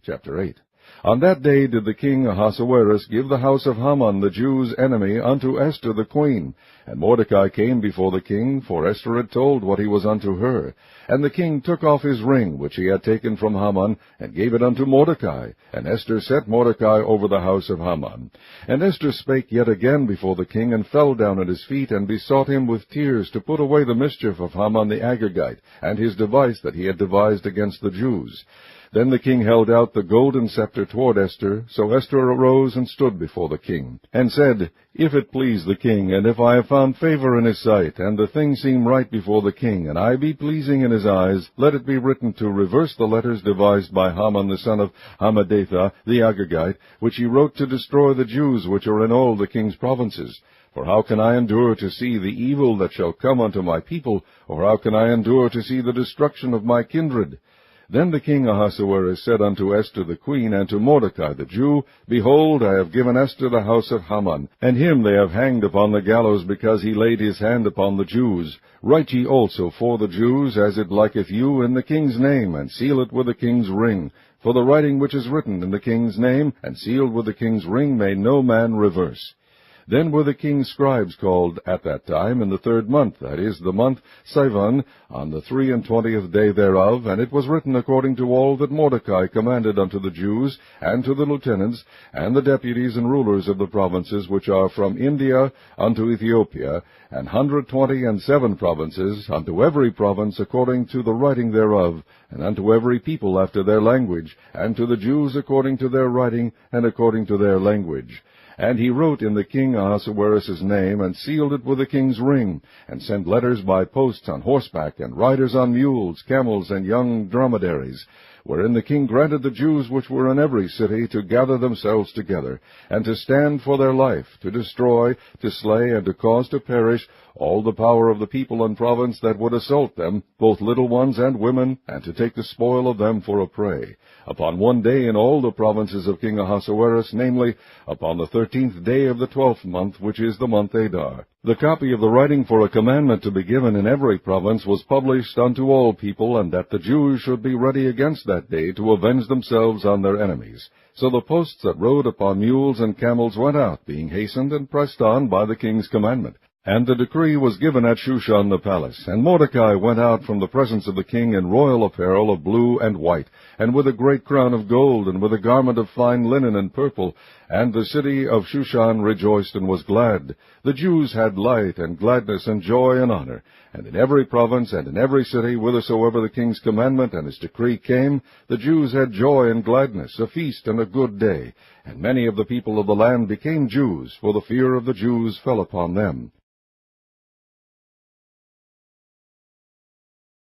Chapter 8. On that day did the king Ahasuerus give the house of Haman the Jews' enemy unto Esther the queen. And Mordecai came before the king, for Esther had told what he was unto her. And the king took off his ring, which he had taken from Haman, and gave it unto Mordecai. And Esther set Mordecai over the house of Haman. And Esther spake yet again before the king, and fell down at his feet, and besought him with tears to put away the mischief of Haman the Agagite, and his device that he had devised against the Jews. Then the king held out the golden scepter toward Esther. So Esther arose and stood before the king, and said, If it please the king, and if I have found favor in his sight, and the thing seem right before the king, and I be pleasing in his eyes, let it be written to reverse the letters devised by Haman the son of Hammedatha the Agagite, which he wrote to destroy the Jews which are in all the king's provinces. For how can I endure to see the evil that shall come unto my people, or how can I endure to see the destruction of my kindred? Then the king Ahasuerus said unto Esther the queen, and to Mordecai the Jew, Behold, I have given Esther the house of Haman, and him they have hanged upon the gallows, because he laid his hand upon the Jews. Write ye also for the Jews, as it liketh you, in the king's name, and seal it with the king's ring. For the writing which is written in the king's name, and sealed with the king's ring, may no man reverse. Then were the king's scribes called at that time in the 3rd month, that is, the month Sivan, on the 23 day thereof, and it was written according to all that Mordecai commanded unto the Jews, and to the lieutenants, and the deputies and rulers of the provinces which are from India unto Ethiopia, and 127 provinces, unto every province according to the writing thereof, and unto every people after their language, and to the Jews according to their writing, and according to their language. And he wrote in the king Ahasuerus' name, and sealed it with the king's ring, and sent letters by posts on horseback, and riders on mules, camels, and young dromedaries, wherein the king granted the Jews which were in every city to gather themselves together, and to stand for their life, to destroy, to slay, and to cause to perish all the power of the people and province that would assault them, both little ones and women, and to take the spoil of them for a prey. Upon one day in all the provinces of King Ahasuerus, namely, upon the 13th day of the 12th month, which is the month Adar. The copy of the writing for a commandment to be given in every province was published unto all people, and that the Jews should be ready against that day to avenge themselves on their enemies. So the posts that rode upon mules and camels went out, being hastened and pressed on by the king's commandment. And the decree was given at Shushan the palace. And Mordecai went out from the presence of the king in royal apparel of blue and white, and with a great crown of gold, and with a garment of fine linen and purple. And the city of Shushan rejoiced and was glad. The Jews had light and gladness and joy and honor. And in every province and in every city, whithersoever the king's commandment and his decree came, the Jews had joy and gladness, a feast and a good day. And many of the people of the land became Jews, for the fear of the Jews fell upon them.